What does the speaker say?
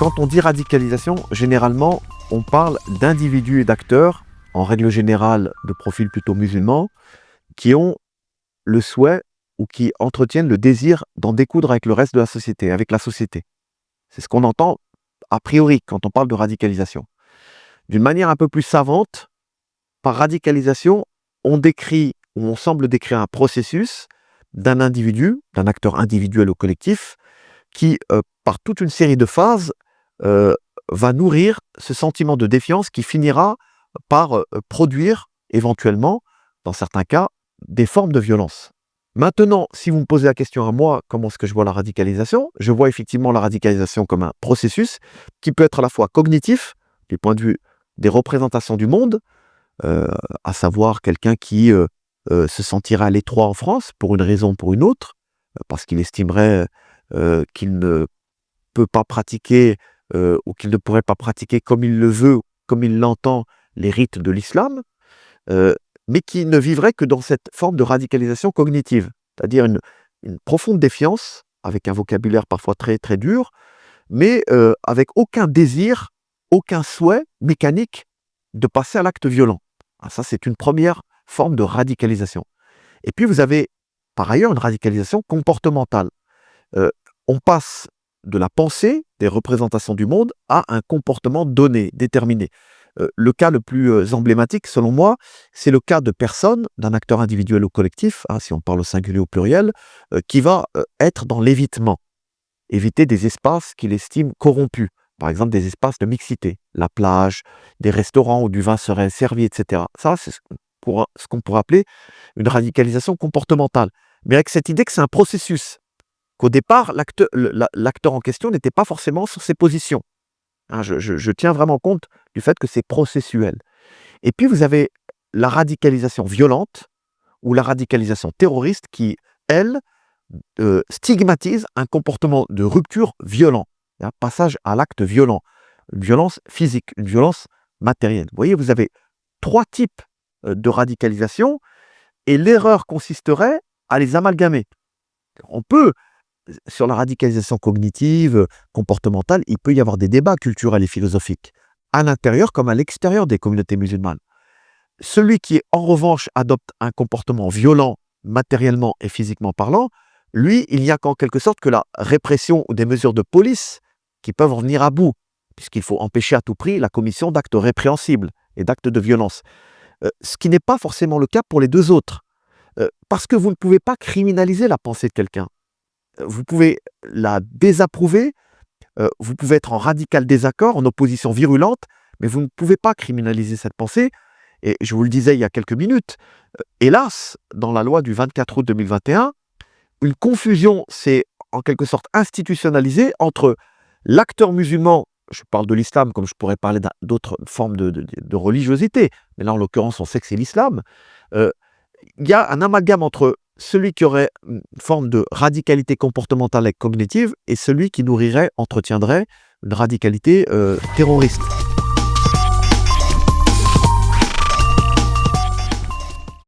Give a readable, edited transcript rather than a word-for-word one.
Quand on dit radicalisation, généralement, on parle d'individus et d'acteurs, en règle générale de profil plutôt musulman, qui ont le souhait ou qui entretiennent le désir d'en découdre avec le reste de la société, avec la société. C'est ce qu'on entend a priori quand on parle de radicalisation. D'une manière un peu plus savante, par radicalisation, on décrit ou on semble décrire un processus d'un individu, d'un acteur individuel ou collectif, qui, par toute une série de phases, va nourrir ce sentiment de défiance qui finira par produire éventuellement, dans certains cas, des formes de violence. Maintenant, si vous me posez la question à moi, comment est-ce que je vois la radicalisation? Je vois effectivement la radicalisation comme un processus qui peut être à la fois cognitif, du point de vue des représentations du monde, à savoir quelqu'un qui se sentirait à l'étroit en France pour une raison ou pour une autre, parce qu'il estimerait qu'il ne peut pas pratiquer ou qu'il ne pourrait pas pratiquer comme il le veut, comme il l'entend, les rites de l'islam, mais qui ne vivrait que dans cette forme de radicalisation cognitive, c'est-à-dire une profonde défiance, avec un vocabulaire parfois très, très dur, mais avec aucun désir, aucun souhait mécanique de passer à l'acte violent. Ça, c'est une première forme de radicalisation. Et puis, vous avez par ailleurs une radicalisation comportementale. On passe de la pensée, des représentations du monde, à un comportement donné, déterminé. Le cas le plus emblématique, selon moi, c'est le cas de personnes, d'un acteur individuel ou collectif, si on parle au singulier ou au pluriel, qui va être dans l'évitement, éviter des espaces qu'il estime corrompus, par exemple des espaces de mixité, la plage, des restaurants où du vin serait servi, etc. Ça, c'est ce qu'on pourrait appeler une radicalisation comportementale, mais avec cette idée que c'est un processus, qu'au départ, l'acteur en question n'était pas forcément sur ses positions. Je tiens vraiment compte du fait que c'est processuel. Et puis, vous avez la radicalisation violente ou la radicalisation terroriste qui, elle, stigmatise un comportement de rupture violent, passage à l'acte violent, une violence physique, une violence matérielle. Vous voyez, vous avez 3 types de radicalisation et l'erreur consisterait à les amalgamer. On peut, sur la radicalisation cognitive, comportementale, il peut y avoir des débats culturels et philosophiques, à l'intérieur comme à l'extérieur des communautés musulmanes. Celui qui, en revanche, adopte un comportement violent, matériellement et physiquement parlant, lui, il n'y a qu'en quelque sorte que la répression ou des mesures de police qui peuvent en venir à bout, puisqu'il faut empêcher à tout prix la commission d'actes répréhensibles et d'actes de violence. Ce qui n'est pas forcément le cas pour les deux autres, parce que vous ne pouvez pas criminaliser la pensée de quelqu'un. Vous pouvez la désapprouver, vous pouvez être en radical désaccord, en opposition virulente, mais vous ne pouvez pas criminaliser cette pensée. Et je vous le disais il y a quelques minutes, hélas, dans la loi du 24 août 2021, une confusion s'est en quelque sorte institutionnalisée entre l'acteur musulman, je parle de l'islam comme je pourrais parler d'autres formes de religiosité, mais là en l'occurrence on sait que c'est l'islam, il y a un amalgame entre celui qui aurait une forme de radicalité comportementale et cognitive et celui qui nourrirait, entretiendrait une radicalité terroriste.